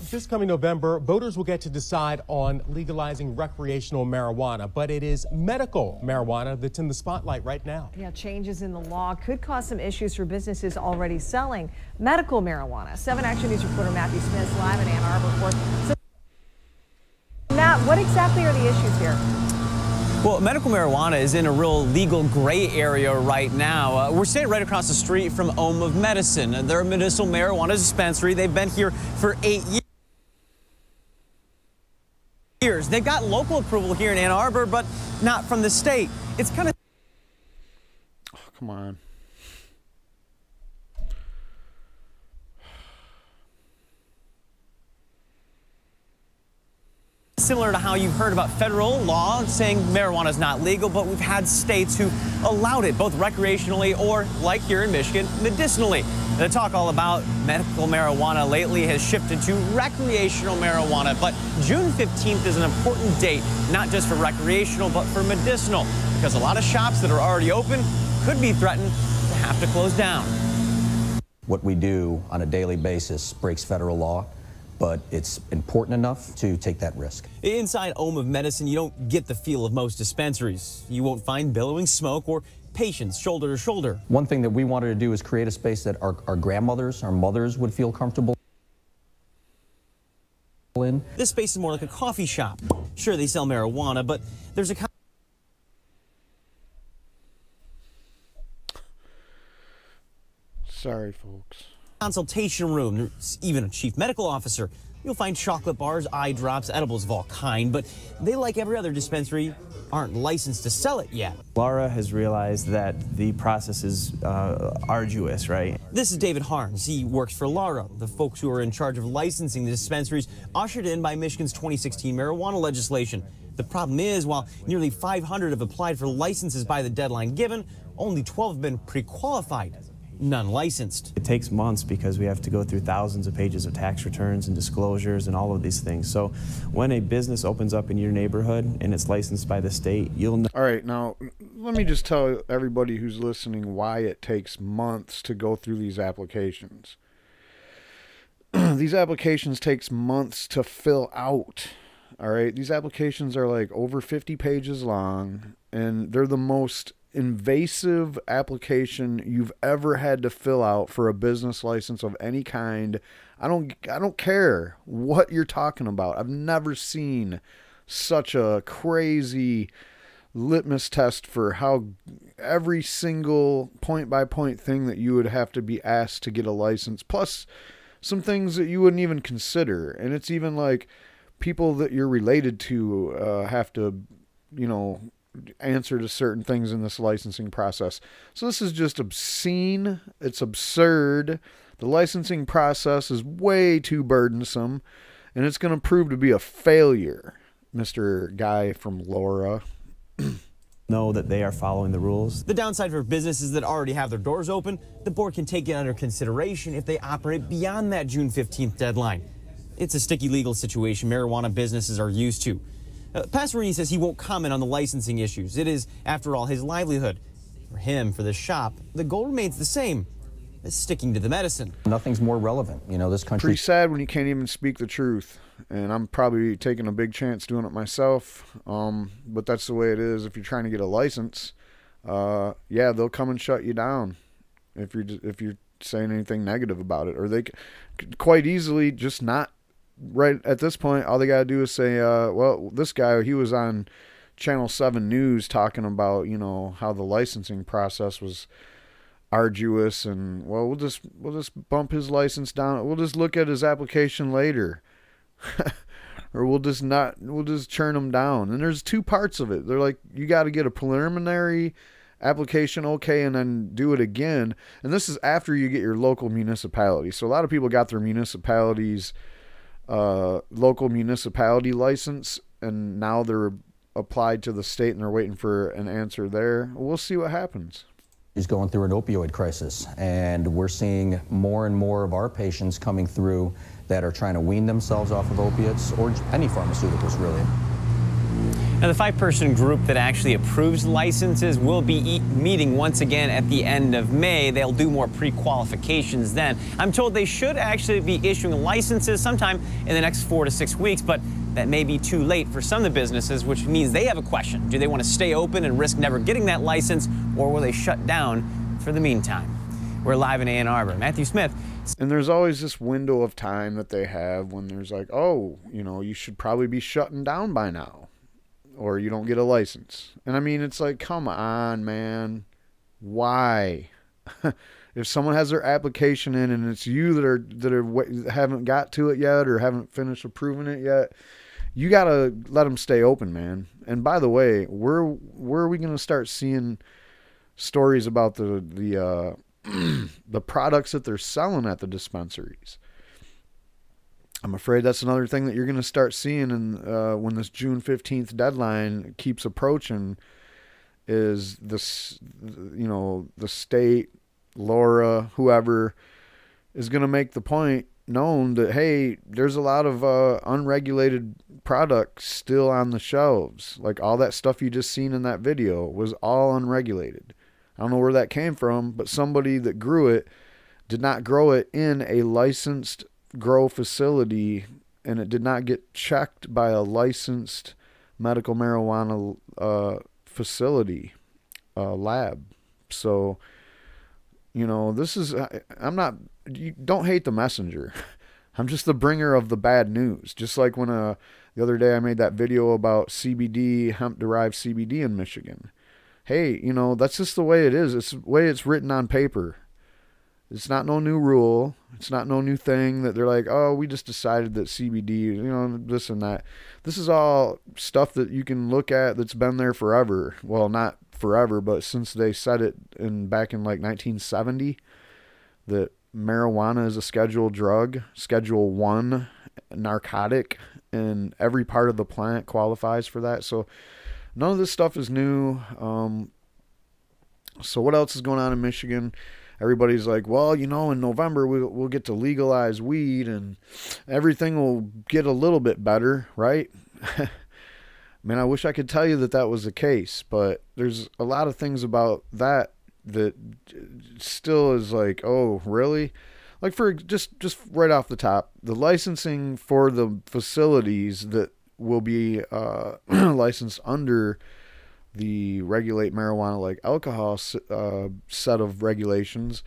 This coming November, voters will get to decide on legalizing recreational marijuana, but it is medical marijuana that's in the spotlight right now. Yeah, changes in the law could cause some issues for businesses already selling medical marijuana. 7 Action News reporter Matthew Smith is live in Ann Arbor. So, Matt, what exactly are the issues here? Well, medical marijuana is in a real legal gray area right now. We're standing right across the street from Ohm of Medicine. They're a medicinal marijuana dispensary. They've been here for 8 years. They've got local approval here in Ann Arbor, but not from the state. It's kind of... Oh, come on. Similar to how you've heard about federal law saying marijuana is not legal, but we've had states who allowed it, both recreationally or, like here in Michigan, medicinally. The talk all about medical marijuana lately has shifted to recreational marijuana, but June 15th is an important date, not just for recreational, but for medicinal, because a lot of shops that are already open could be threatened to have to close down. What we do on a daily basis breaks federal law, but it's important enough to take that risk. Inside Ohm of Medicine, you don't get the feel of most dispensaries. You won't find billowing smoke or patients shoulder to shoulder. One thing that we wanted to do is create a space that our grandmothers, our mothers would feel comfortable in. This space is more like a coffee shop. Sure, they sell marijuana, but there's a Sorry, folks. Consultation room. There's even a chief medical officer. You'll find chocolate bars, eye drops, edibles of all kind, but they, like every other dispensary, aren't licensed to sell it yet. Laura has realized that the process is arduous, right? This is David Harns. He works for Laura, the folks who are in charge of licensing the dispensaries ushered in by Michigan's 2016 marijuana legislation. The problem is, while nearly 500 have applied for licenses by the deadline given, only 12 have been pre-qualified. None licensed. It takes months because we have to go through thousands of pages of tax returns and disclosures and all of these things. So when a business opens up in your neighborhood and it's licensed by the state, you'll know. All right, now let me just tell everybody who's listening why it takes months to go through these applications. These applications takes months to fill out. All right, these applications are like over 50 pages long, and they're the most invasive application you've ever had to fill out for a business license of any kind. I don't care what you're talking about. I've never seen such a crazy litmus test for how every single point by point thing that you would have to be asked to get a license, plus some things that you wouldn't even consider. And it's even like people that you're related to have to, you know, answer to certain things in this licensing process. So this is just obscene. It's absurd. The licensing process is way too burdensome, and it's going to prove to be a failure, Mr. Guy from Laura. Know that they are following the rules. The downside for businesses that already have their doors open, the board can take it under consideration if they operate beyond that June 15th deadline. It's a sticky legal situation marijuana businesses are used to. Pastor Marini says he won't comment on the licensing issues. It is, after all, his livelihood. For him, for the shop, the goal remains the same. It's sticking to the medicine. Nothing's more relevant. You know, this country... Pretty sad when you can't even speak the truth. And I'm probably taking a big chance doing it myself. But that's the way it is if you're trying to get a license. Yeah, they'll come and shut you down if you're saying anything negative about it. Or they could quite easily just not. Right at this point, all they got to do is say, well, this guy, he was on Channel 7 News talking about, you know, how the licensing process was arduous, and, well, we'll just bump his license down. We'll just look at his application later. Or we'll just churn him down. And there's two parts of it. They're like, you got to get a preliminary application okay and then do it again. And this is after you get your local municipality. So a lot of people got their municipalities local municipality license, and now they're applied to the state and they're waiting for an answer there. We'll see what happens. Is going through an opioid crisis, and we're seeing more and more of our patients coming through that are trying to wean themselves off of opiates or any pharmaceuticals, really. Now, the 5-person group that actually approves licenses will be meeting once again at the end of May. They'll do more pre-qualifications then. I'm told they should actually be issuing licenses sometime in the next 4 to 6 weeks, but that may be too late for some of the businesses, which means they have a question. Do they want to stay open and risk never getting that license, or will they shut down for the meantime? We're live in Ann Arbor. Matthew Smith. And there's always this window of time that they have when there's like, oh, you know, you should probably be shutting down by now, or you don't get a license. And I mean, it's like, come on, man. Why? If someone has their application in and it's you that haven't got to it yet or haven't finished approving it yet, you got to let them stay open, man. And by the way, where are we going to start seeing stories about the products that they're selling at the dispensaries? I'm afraid that's another thing that you're going to start seeing in, when this June 15th deadline keeps approaching, is this, you know, the state, Laura, whoever, is going to make the point known that, hey, there's a lot of unregulated products still on the shelves. Like all that stuff you just seen in that video was all unregulated. I don't know where that came from, but somebody that grew it did not grow it in a licensed grow facility, and it did not get checked by a licensed medical marijuana facility lab. So, you know, this is, I'm not, you don't hate the messenger. I'm just the bringer of the bad news. Just like when the other day I made that video about CBD, hemp-derived CBD in Michigan. Hey, you know, that's just the way it is. It's the way it's written on paper. It's not no new rule. It's not no new thing that they're like, oh, we just decided that CBD, you know, this and that. This is all stuff that you can look at that's been there forever. Well, not forever, but since they said it back in like 1970, that marijuana is a scheduled drug, Schedule 1 narcotic, and every part of the plant qualifies for that. So none of this stuff is new. So what else is going on in Michigan? Everybody's like, well, you know, in November we'll get to legalize weed and everything will get a little bit better, right? Man, I wish I could tell you that that was the case, but there's a lot of things about that still is like, oh, really? Like for just right off the top, the licensing for the facilities that will be licensed under the regulate marijuana like alcohol set of regulations,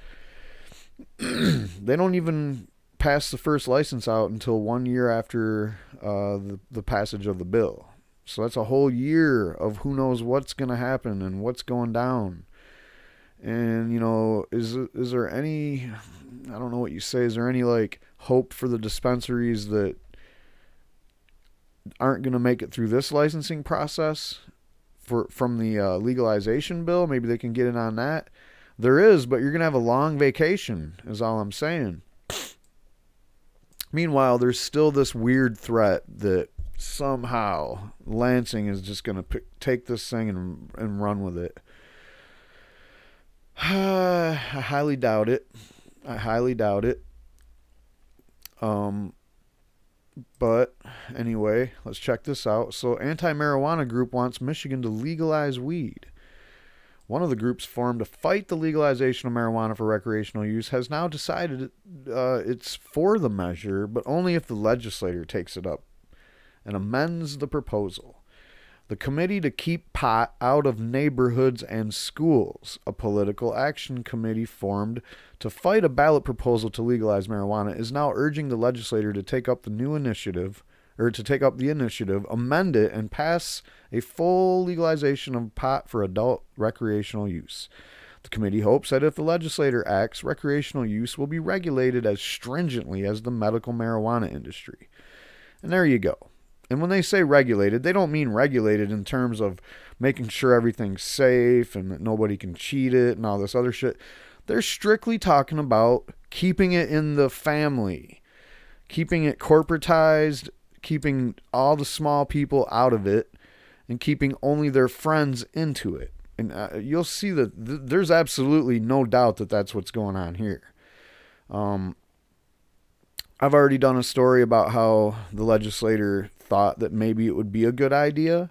they don't even pass the first license out until 1 year after the passage of the bill. So that's a whole year of who knows what's going to happen and what's going down. And, you know, is there any, I don't know what you say, is there any like hope for the dispensaries that aren't going to make it through this licensing process from the legalization bill? Maybe they can get in on that. There is, but you're going to have a long vacation is all I'm saying. Meanwhile, there's still this weird threat that somehow Lansing is just going to take this thing and run with it. I highly doubt it. I highly doubt it. But anyway, let's check this out. So, Antimarijuana group wants Michigan to legalize weed. One of the groups formed to fight the legalization of marijuana for recreational use has now decided it's for the measure, but only if the legislature takes it up and amends the proposal. The Committee to Keep Pot Out of Neighborhoods and Schools, a political action committee formed to fight a ballot proposal to legalize marijuana, is now urging the legislature to take up the initiative, amend it, and pass a full legalization of pot for adult recreational use. The committee hopes that if the legislature acts, recreational use will be regulated as stringently as the medical marijuana industry. And there you go. And when they say regulated, they don't mean regulated in terms of making sure everything's safe and that nobody can cheat it and all this other shit. They're strictly talking about keeping it in the family, keeping it corporatized, keeping all the small people out of it, and keeping only their friends into it. And you'll see that there's absolutely no doubt that that's what's going on here. I've already done a story about how the legislator thought that maybe it would be a good idea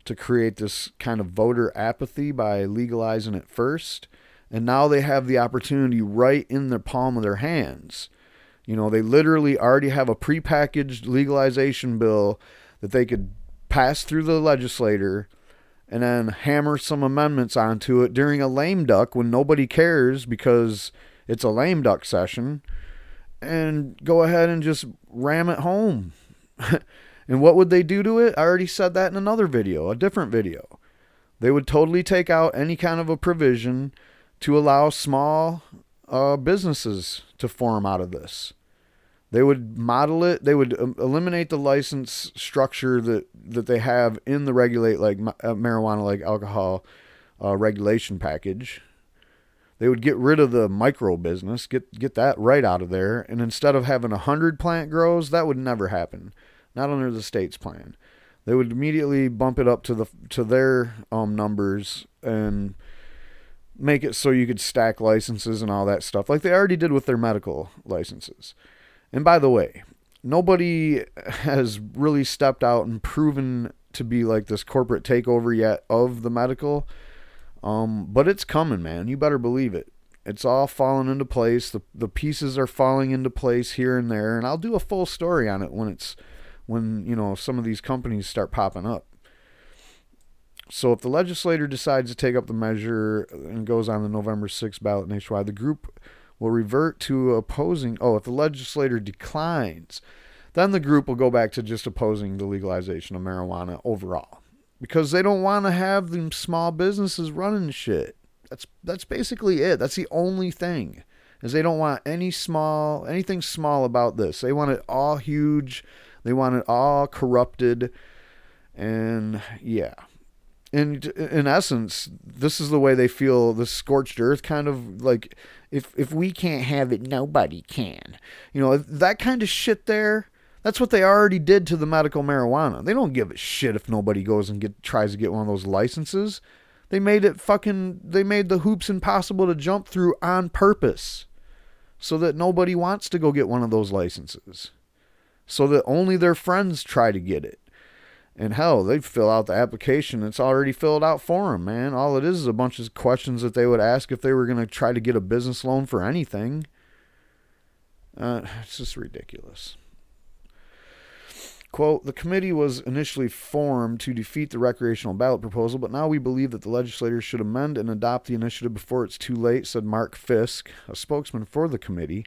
to create this kind of voter apathy by legalizing it first. And now they have the opportunity right in the palm of their hands. You know, they literally already have a prepackaged legalization bill that they could pass through the legislature and then hammer some amendments onto it during a lame duck when nobody cares because it's a lame duck session, and go ahead and just ram it home. And what would they do to it? I already said that in another video, a different video. They would totally take out any kind of a provision to allow small businesses to form out of this. They would model it. They would eliminate the license structure that they have in the regulate, like marijuana, like alcohol regulation package. They would get rid of the micro business, get that right out of there. And instead of having 100 plant grows, that would never happen. Not under the state's plan. They would immediately bump it up to their numbers and make it so you could stack licenses and all that stuff, like they already did with their medical licenses. And by the way, nobody has really stepped out and proven to be like this corporate takeover yet of the medical. But it's coming, man. You better believe it. It's all falling into place. The pieces are falling into place here and there. And I'll do a full story on it when you know, some of these companies start popping up. So if the legislator decides to take up the measure and goes on the November 6th ballot nationwide, the group will revert to opposing. Oh, if the legislator declines, then the group will go back to just opposing the legalization of marijuana overall, because they don't want to have them small businesses running shit. That's basically it. That's the only thing, is they don't want anything small about this. They want it all huge. They want it all corrupted. And yeah. And in essence, this is the way they feel, the scorched earth kind of, like, if we can't have it, nobody can. You know, that kind of shit there, that's what they already did to the medical marijuana. They don't give a shit if nobody goes and tries to get one of those licenses. They made the hoops impossible to jump through on purpose so that nobody wants to go get one of those licenses, so that only their friends try to get it. And hell, they'd fill out the application. It's already filled out for them, man. All it is a bunch of questions that they would ask if they were going to try to get a business loan for anything. It's just ridiculous. Quote, the committee was initially formed to defeat the recreational ballot proposal, but now we believe that the legislators should amend and adopt the initiative before it's too late, said Mark Fisk, a spokesman for the committee.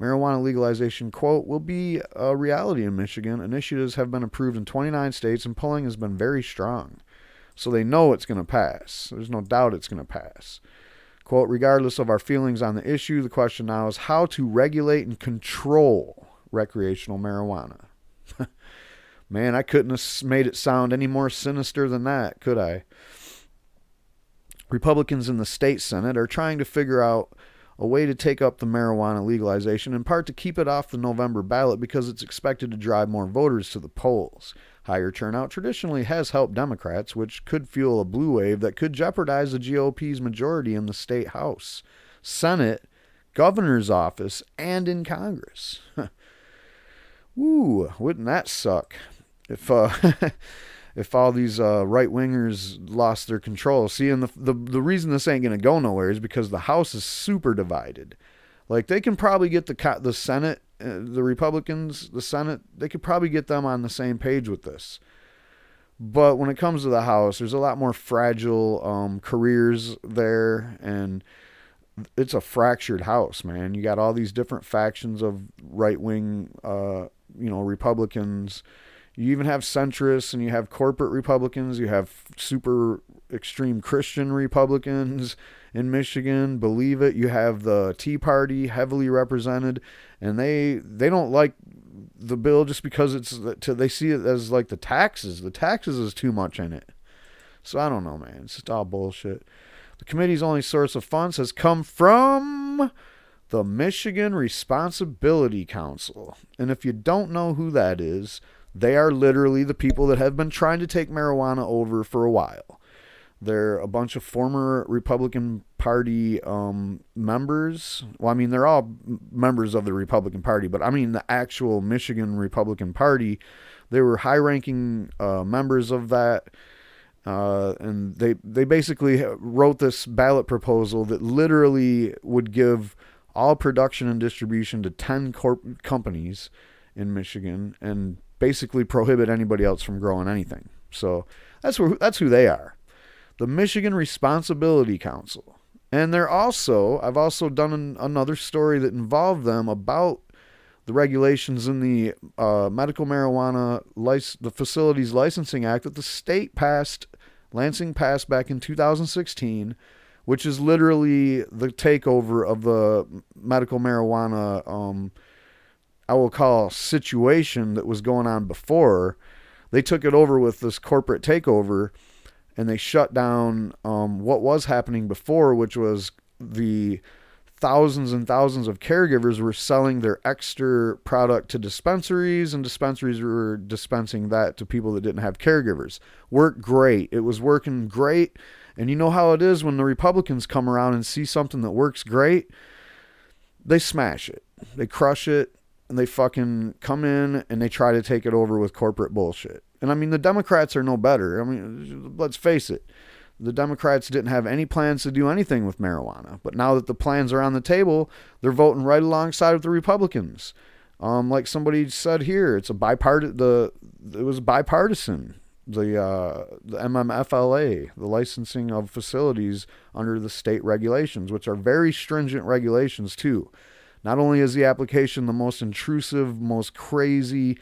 Marijuana legalization, quote, will be a reality in Michigan. Initiatives have been approved in 29 states, and polling has been very strong. So they know it's going to pass. There's no doubt it's going to pass. Quote, regardless of our feelings on the issue, the question now is how to regulate and control recreational marijuana. Man, I couldn't have made it sound any more sinister than that, could I? Republicans in the state Senate are trying to figure out a way to take up the marijuana legalization, in part to keep it off the November ballot because it's expected to drive more voters to the polls. Higher turnout traditionally has helped Democrats, which could fuel a blue wave that could jeopardize the GOP's majority in the state House, Senate, governor's office, and in Congress. Woo, wouldn't that suck if if all these right-wingers lost their control. See, and the reason this ain't going to go nowhere is because the House is super divided. Like, they can probably get the Senate, the Republicans, the Senate, they could probably get them on the same page with this. But when it comes to the House, there's a lot more fragile careers there, and it's a fractured House, man. You got all these different factions of right-wing, Republicans. You even have centrists, and you have corporate Republicans. You have super extreme Christian Republicans in Michigan. Believe it. You have the Tea Party heavily represented, and they don't like the bill just because they see it as like the taxes. The taxes is too much in it. So I don't know, man. It's just all bullshit. The committee's only source of funds has come from the Michigan Responsibility Council. And if you don't know who that is, they are literally the people that have been trying to take marijuana over for a while. They're a bunch of former Republican Party members. Well, I mean, they're all members of the Republican Party, but I mean the actual Michigan Republican Party. They were high-ranking members of that. And they basically wrote this ballot proposal that literally would give all production and distribution to 10 companies in Michigan and basically prohibit anybody else from growing anything. So that's who they are. The Michigan Responsibility Council. And I've also done another story that involved them about the regulations in the medical marijuana, the Facilities Licensing Act that the state passed, Lansing passed back in 2016, which is literally the takeover of the medical marijuana, I will call, situation that was going on before. They took it over with this corporate takeover, and they shut down what was happening before, which was the thousands and thousands of caregivers were selling their extra product to dispensaries, and dispensaries were dispensing that to people that didn't have caregivers. Worked great. It was working great. And you know how it is when the Republicans come around and see something that works great, they smash it. They crush it, and they fucking come in and they try to take it over with corporate bullshit. And I mean, the Democrats are no better. I mean, let's face it. The Democrats didn't have any plans to do anything with marijuana. But now that the plans are on the table, they're voting right alongside of the Republicans. Like somebody said here, it was bipartisan. The MMFLA, the licensing of facilities under the state regulations, which are very stringent regulations too. Not only is the application the most intrusive, most crazy,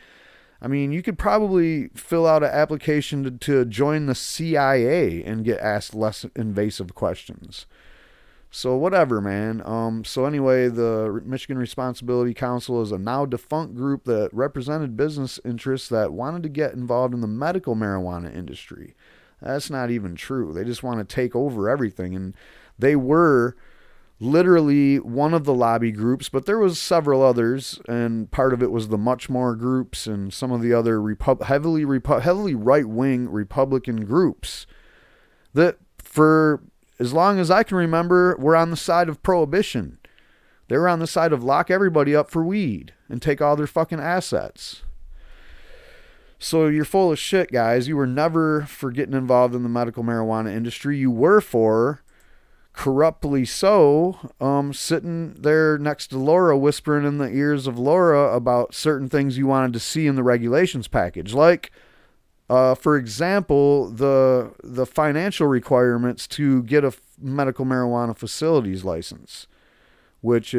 I mean, you could probably fill out an application to join the CIA and get asked less invasive questions. So whatever, man. So anyway, the Michigan Responsibility Council is a now defunct group that represented business interests that wanted to get involved in the medical marijuana industry. That's not even true. They just want to take over everything. And they were literally one of the lobby groups, but there was several others, and part of it was the Much More groups and some of the other heavily right-wing Republican groups that, for as long as I can remember, were on the side of prohibition. They were on the side of lock everybody up for weed and take all their fucking assets. So you're full of shit, guys. You were never for getting involved in the medical marijuana industry. You were for, corruptly so, sitting there next to Laura, whispering in the ears of Laura about certain things you wanted to see in the regulations package. Like, for example, the financial requirements to get a medical marijuana facilities license, which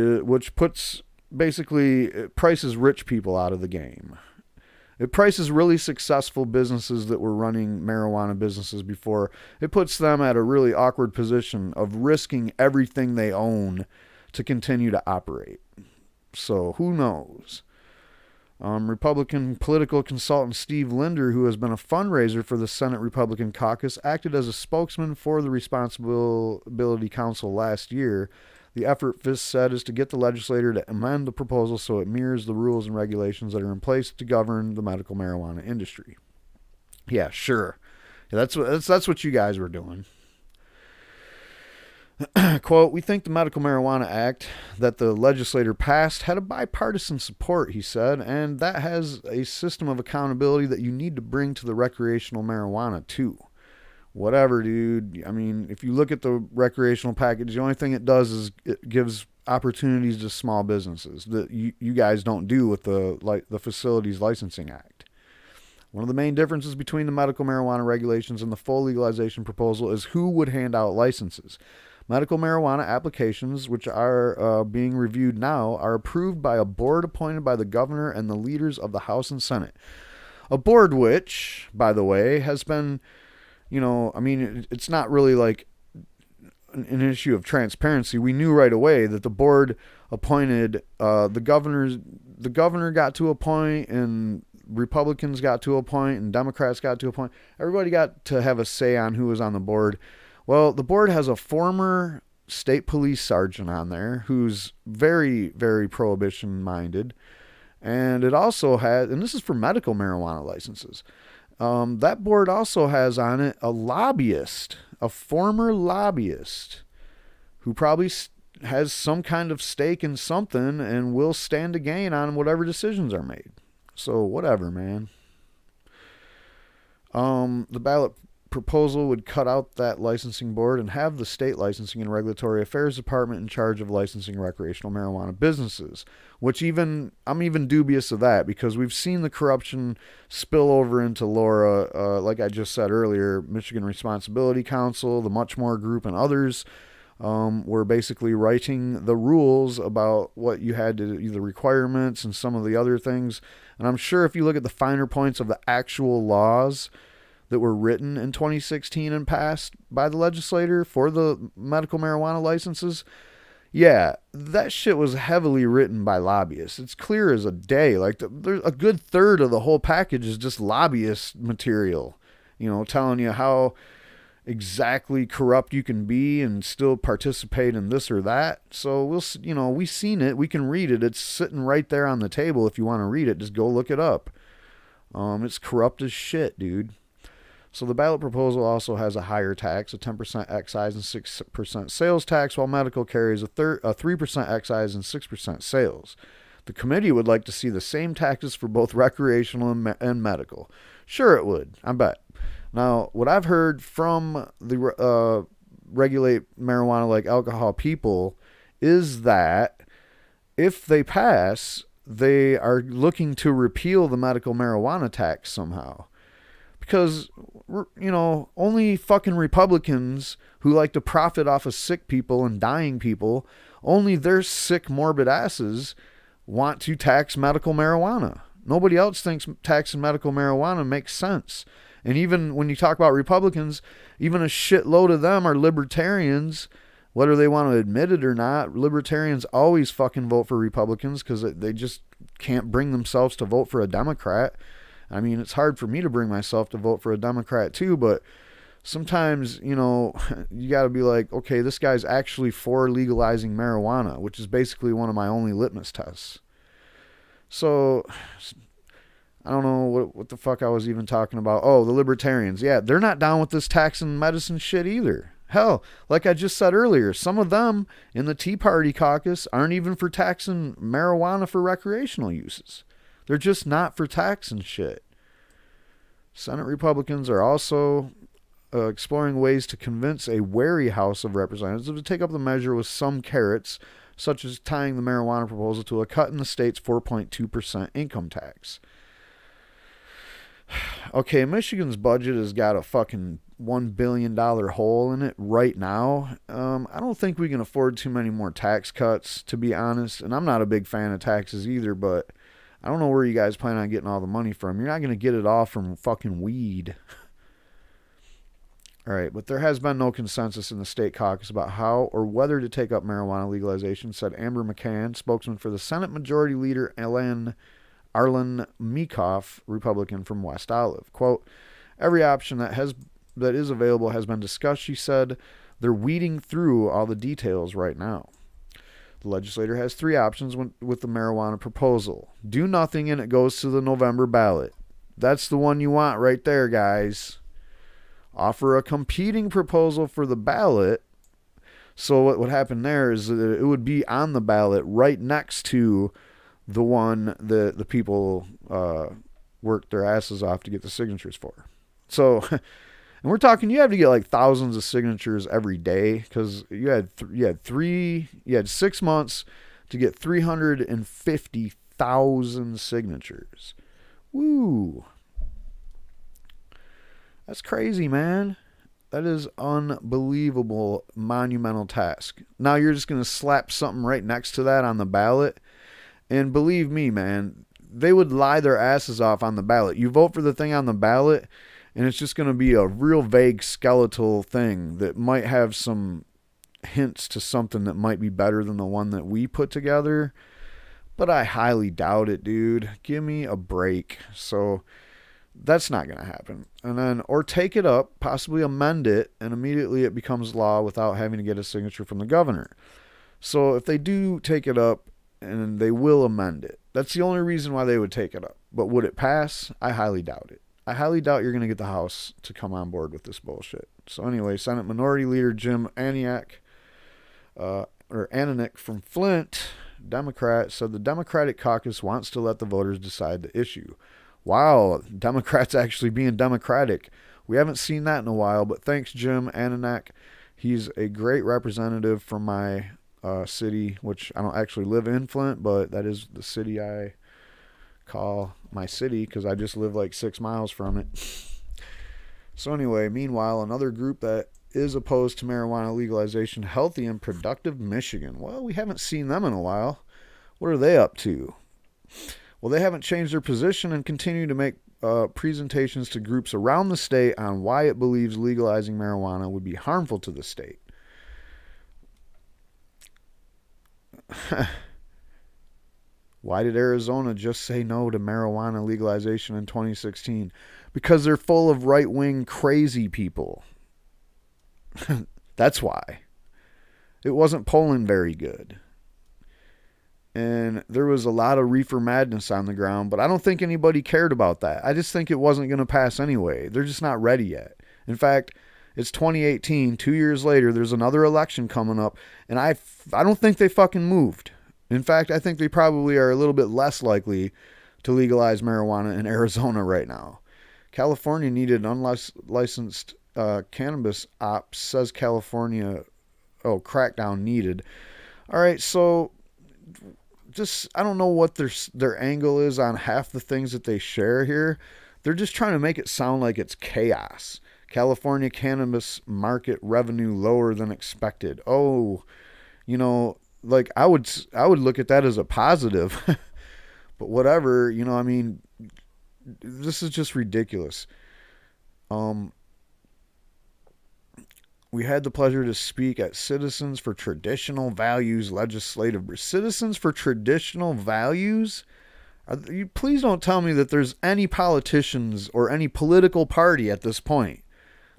puts, basically, it prices rich people out of the game. It prices really successful businesses that were running marijuana businesses before. It puts them at a really awkward position of risking everything they own to continue to operate. So who knows? Republican political consultant Steve Linder, who has been a fundraiser for the Senate Republican caucus, acted as a spokesman for the Responsibility Council last year. The effort, Fisk said, is to get the legislator to amend the proposal so it mirrors the rules and regulations that are in place to govern the medical marijuana industry. Yeah, sure. Yeah, that's what you guys were doing. Quote, "We think the Medical Marijuana Act that the legislator passed had a bipartisan support," he said, "and that has a system of accountability that you need to bring to the recreational marijuana too." Whatever, dude. I mean, if you look at the recreational package, the only thing it does is it gives opportunities to small businesses that you guys don't do with the Facilities Licensing Act. One of the main differences between the medical marijuana regulations and the full legalization proposal is who would hand out licenses. Medical marijuana applications, which are being reviewed now, are approved by a board appointed by the governor and the leaders of the House and Senate. A board which, by the way, has been, you know, I mean, it's not really like an issue of transparency. We knew right away that the board appointed, the governor got to a point, and Republicans got to a point, and Democrats got to a point. Everybody got to have a say on who was on the board. Well, the board has a former state police sergeant on there who's very, very prohibition-minded. And it also has, and this is for medical marijuana licenses, that board also has on it a lobbyist, a former lobbyist, who probably has some kind of stake in something and will stand to gain on whatever decisions are made. So whatever, man. The ballot proposal would cut out that licensing board and have the state licensing and regulatory affairs department in charge of licensing recreational marijuana businesses, which I'm even dubious of that, because we've seen the corruption spill over into Laura, like I just said earlier. Michigan Responsibility Council, the Much More Group, and others were basically writing the rules about what you had to do, the requirements and some of the other things. And I'm sure if you look at the finer points of the actual laws that were written in 2016 and passed by the legislator for the medical marijuana licenses, yeah, that shit was heavily written by lobbyists. It's clear as a day. Like, there's a good third of the whole package is just lobbyist material, you know, telling you how exactly corrupt you can be and still participate in this or that. So we've seen it. We can read it. It's sitting right there on the table. If you want to read it, just go look it up. It's corrupt as shit, dude. So the ballot proposal also has a higher tax, a 10% excise and 6% sales tax, while medical carries a 3% excise and 6% sales. The committee would like to see the same taxes for both recreational and medical. Sure it would, I bet. Now, what I've heard from the regulate marijuana like alcohol people is that if they pass, they are looking to repeal the medical marijuana tax somehow. Because, you know, only fucking Republicans who like to profit off of sick people and dying people, only their sick, morbid asses want to tax medical marijuana. Nobody else thinks taxing medical marijuana makes sense. And even when you talk about Republicans, even a shitload of them are libertarians, whether they want to admit it or not. Libertarians always fucking vote for Republicans because they just can't bring themselves to vote for a Democrat. I mean, it's hard for me to bring myself to vote for a Democrat too, but sometimes, you know, you got to be like, okay, this guy's actually for legalizing marijuana, which is basically one of my only litmus tests. So I don't know what the fuck I was even talking about. Oh, the libertarians. Yeah, they're not down with this tax and medicine shit either. Hell, like I just said earlier, some of them in the Tea Party caucus aren't even for taxing marijuana for recreational uses. They're just not for taxing shit. Senate Republicans are also exploring ways to convince a wary House of Representatives to take up the measure with some carrots, such as tying the marijuana proposal to a cut in the state's 4.2% income tax. Okay, Michigan's budget has got a fucking $1 billion hole in it right now. I don't think we can afford too many more tax cuts, to be honest. And I'm not a big fan of taxes either, but I don't know where you guys plan on getting all the money from. You're not going to get it all from fucking weed. All right, but there has been no consensus in the state caucus about how or whether to take up marijuana legalization, said Amber McCann, spokesman for the Senate Majority Leader Arlen Meekoff, Republican from West Olive. Quote, every option that is available has been discussed, she said. They're weeding through all the details right now. The legislator has three options with the marijuana proposal. Do nothing and it goes to the November ballot. That's the one you want right there, guys. Offer a competing proposal for the ballot. So what would happen there is that it would be on the ballot right next to the one that the people worked their asses off to get the signatures for. So, and we're talking, you have to get like thousands of signatures every day, because you had 6 months to get 350,000 signatures. Woo. That's crazy, man. That is unbelievable, monumental task. Now you're just going to slap something right next to that on the ballot. And believe me, man, they would lie their asses off on the ballot. You vote for the thing on the ballot, and it's just going to be a real vague skeletal thing that might have some hints to something that might be better than the one that we put together. But I highly doubt it, dude. Give me a break. So that's not going to happen. And then, or take it up, possibly amend it, and immediately it becomes law without having to get a signature from the governor. So if they do take it up, and they will amend it, that's the only reason why they would take it up. But would it pass? I highly doubt it. I highly doubt you're going to get the House to come on board with this bullshit. So anyway, Senate Minority Leader Jim Aniak from Flint, Democrat, said the Democratic caucus wants to let the voters decide the issue. Wow, Democrats actually being democratic. We haven't seen that in a while, but thanks, Jim Ananek. He's a great representative from my city, which I don't actually live in Flint, but that is the city I call my city because I just live like 6 miles from it. So anyway, meanwhile, another group that is opposed to marijuana legalization, Healthy and Productive Michigan. Well, we haven't seen them in a while. What are they up to? Well, they haven't changed their position and continue to make presentations to groups around the state on why it believes legalizing marijuana would be harmful to the state. Why did Arizona just say no to marijuana legalization in 2016? Because they're full of right-wing crazy people. That's why. It wasn't polling very good. And there was a lot of reefer madness on the ground, but I don't think anybody cared about that. I just think it wasn't going to pass anyway. They're just not ready yet. In fact, it's 2018, 2 years later, there's another election coming up, and I don't think they fucking moved. In fact, I think they probably are a little bit less likely to legalize marijuana in Arizona right now. California needed unlicensed cannabis ops, says California. Oh, crackdown needed. All right, so just, I don't know what their angle is on half the things that they share here. They're just trying to make it sound like it's chaos. California cannabis market revenue lower than expected. Oh, you know, like I would look at that as a positive. But whatever, you know, I mean, this is just ridiculous. We had the pleasure to speak at Citizens for Traditional Values Legislative. Citizens for Traditional Values? Please don't tell me that there's any politicians or any political party at this point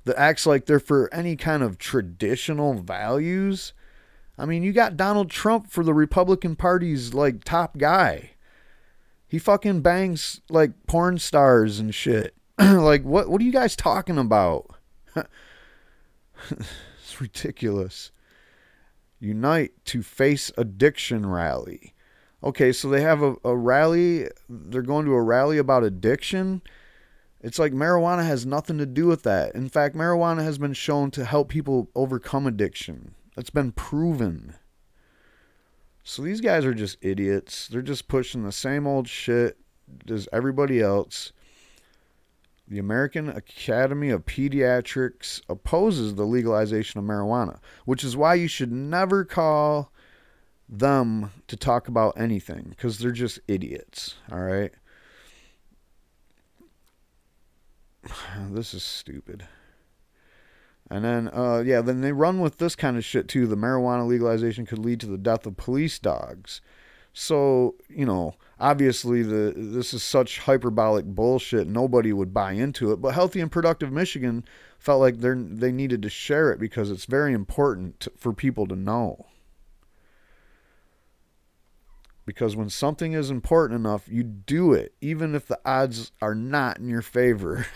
that acts like they're for any kind of traditional values. I mean, you got Donald Trump for the Republican Party's like top guy. He fucking bangs like porn stars and shit. Like, what are you guys talking about? It's ridiculous. Unite to Face Addiction rally. Okay, so they have a rally. They're going to a rally about addiction. It's like marijuana has nothing to do with that. In fact, marijuana has been shown to help people overcome addiction. That's been proven. So these guys are just idiots. They're just pushing the same old shit as everybody else. The American Academy of Pediatrics opposes the legalization of marijuana, which is why you should never call them to talk about anything, because they're just idiots, all right? This is stupid. And then, then they run with this kind of shit, too. The marijuana legalization could lead to the death of police dogs. So, you know, obviously this is such hyperbolic bullshit, nobody would buy into it. But Healthy and Productive Michigan felt like they needed to share it because it's very important for people to know. Because when something is important enough, you do it, even if the odds are not in your favor.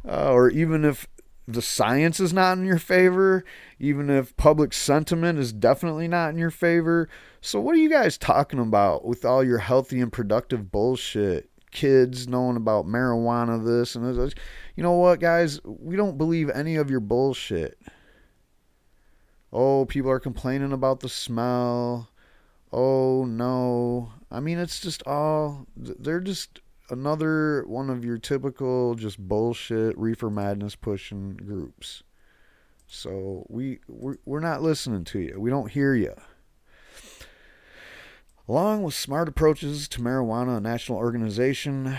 Or even if the science is not in your favor, even if public sentiment is definitely not in your favor. So what are you guys talking about with all your healthy and productive bullshit? Kids knowing about marijuana, this and this. You know what, guys? We don't believe any of your bullshit. Oh, people are complaining about the smell. Oh, no. I mean, it's just all... They're just another one of your typical just bullshit, reefer madness pushing groups. So we're not listening to you. We don't hear you. Along with smart approaches to marijuana, a national organization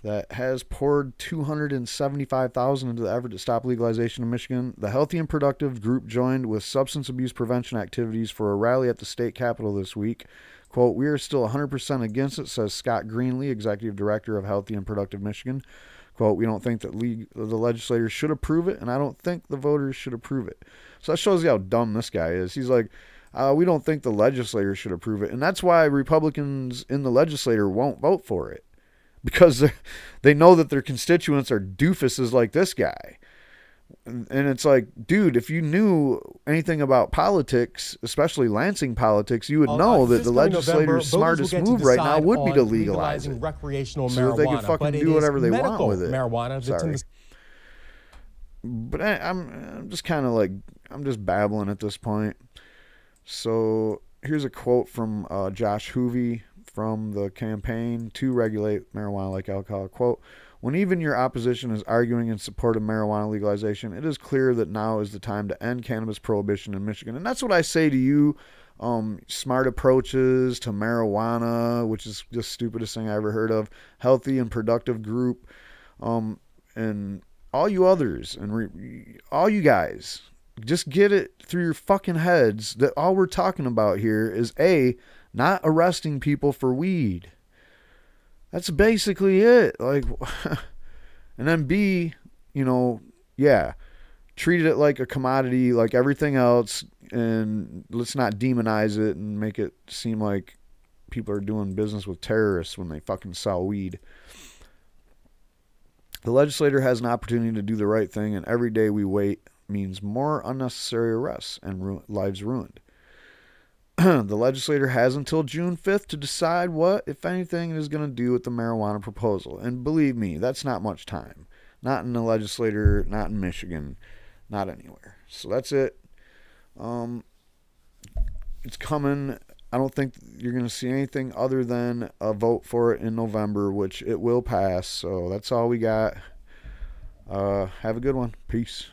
that has poured $275,000 into the effort to stop legalization in Michigan, the Healthy and Productive group joined with substance abuse prevention activities for a rally at the state capitol this week. Quote, "We are still 100% against it," says Scott Greenlee, executive director of Healthy and Productive Michigan. Quote, "We don't think that the legislators should approve it, and I don't think the voters should approve it." So that shows you how dumb this guy is. He's like, we don't think the legislators should approve it. And that's why Republicans in the legislature won't vote for it. Because they know that their constituents are doofuses like this guy. And it's like, dude, if you knew anything about politics, especially Lansing politics, you would know that the legislator's smartest move right now would be to legalize it. Recreational so marijuana, that they can fucking do whatever they want with it. Marijuana. Sorry. But I'm just kind of like, I'm just babbling at this point. So here's a quote from Josh Hoovey from the campaign to regulate marijuana like alcohol. Quote, "When even your opposition is arguing in support of marijuana legalization, it is clear that now is the time to end cannabis prohibition in Michigan." And that's what I say to you, smart approaches to marijuana, which is the stupidest thing I ever heard of, healthy and productive group, and all you others, and all you guys, just get it through your fucking heads that all we're talking about here is A, not arresting people for weed. That's basically it. Like, and then B, you know, yeah, treat it like a commodity, like everything else, and let's not demonize it and make it seem like people are doing business with terrorists when they fucking sell weed. The legislator has an opportunity to do the right thing, and every day we wait means more unnecessary arrests and lives ruined. The legislator has until June 5th to decide what, if anything, it is going to do with the marijuana proposal. And believe me, that's not much time. Not in the legislature, not in Michigan, not anywhere. So that's it. It's coming. I don't think you're going to see anything other than a vote for it in November, which it will pass. So that's all we got. Have a good one. Peace.